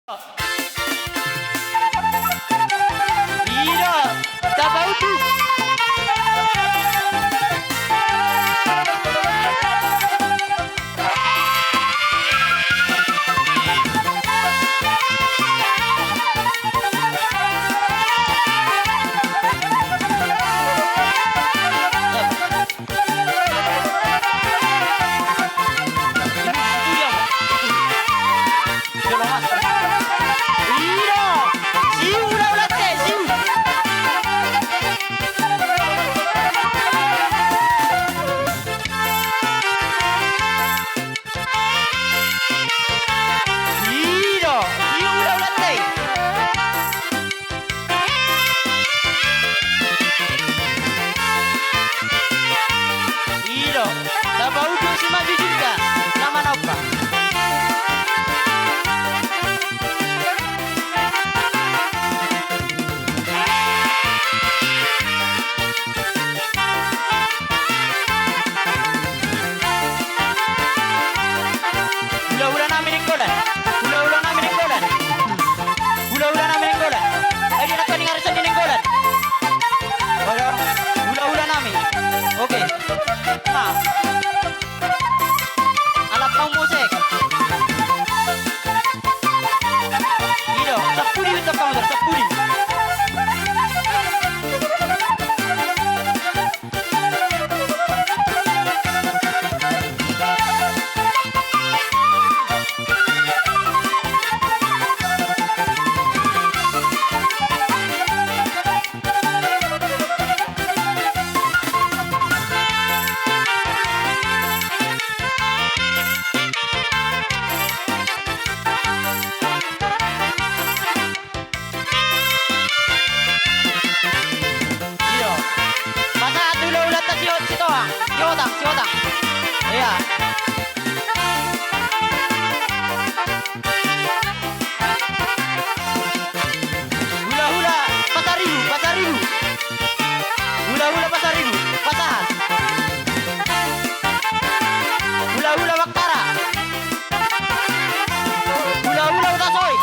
Iya, tak tahu tuh. Iya, siu ulah teh, siu. Iya, siu ulah teh. Iya, tak tahu tuh si maju juga. Nama apa? Ulah-ulah namin yang godan. Ulah-ulah namin yang godan. Ulah-ulah namin yang godan. Ay, di nak dengar sendiri yang godan. Ulah-ulah namin. Oke. Nah. Alat pang musik. Iyo, sapudi untuk kamu, sapudi. Iyo. Masa ulah-ulah tas si Toang. Si Otang. Iya. Hula-hula pasar ribu. Hula-hula pasar ribu, pasahan. Hula-hula waktara. Hula-hula utasoy.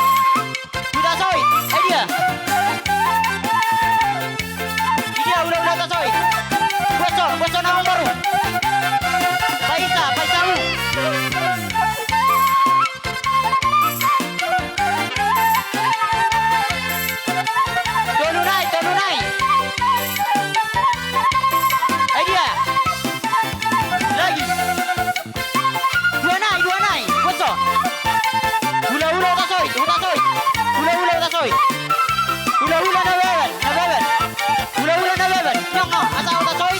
Utasoy, dia. Dia hula-hula utasoy. Boso nama baru. Paisamu. Tolunai. Dia. Lagi. Dua nai. Boso. Hula-hula utasoy. Hula-hula utasoy. Hula-hula nabeban. Hula-hula nabeban. Nyong, asa utasoy.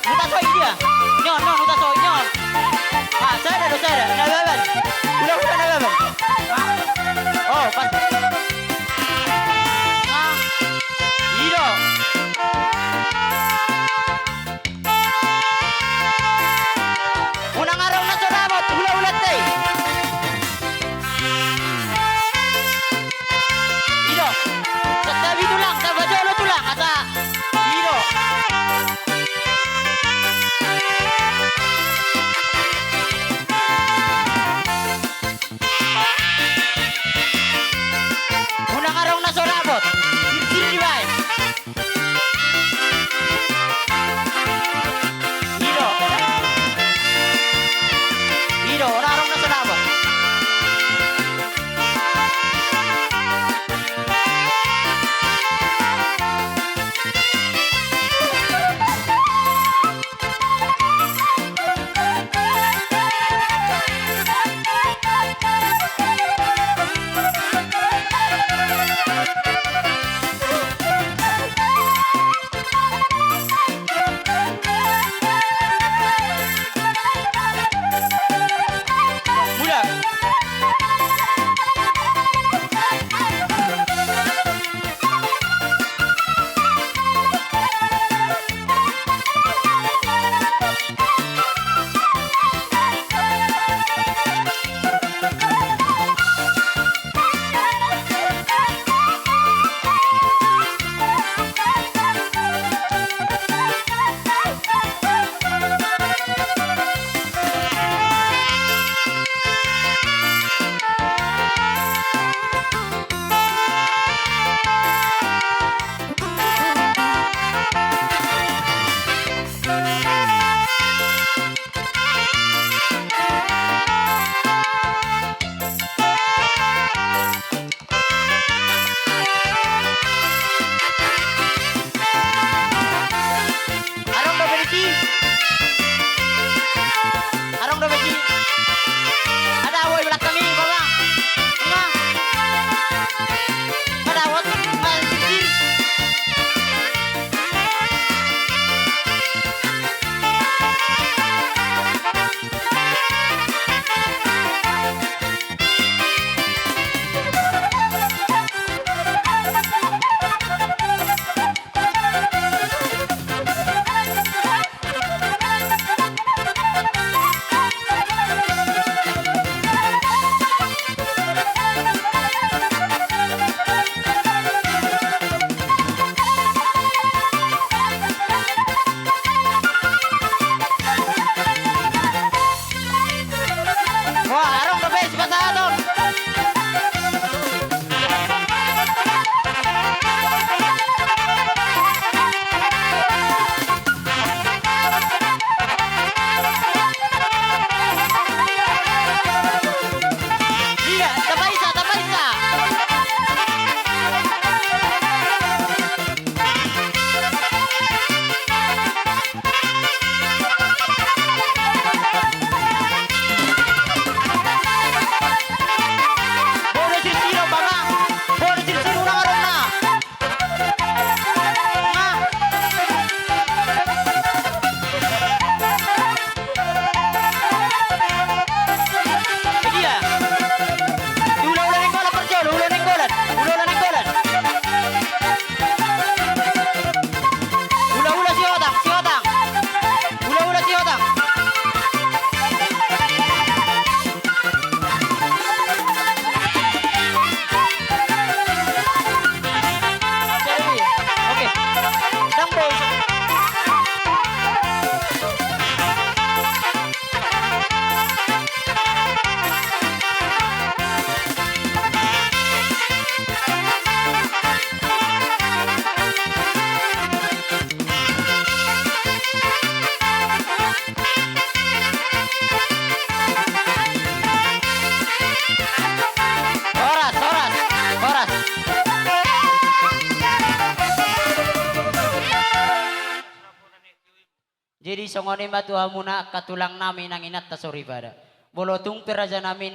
Utasoy dia. Nyon, utasoy, nyon. Saya ada. Nabeban. Hula-hula nabeban. Oh, pas. Iro. Unang araw na salamat, hula-hula teh. Iro. Jadi songoni matuha muna katulang namin ang inat ta sorry pada. Bolotung piraja namin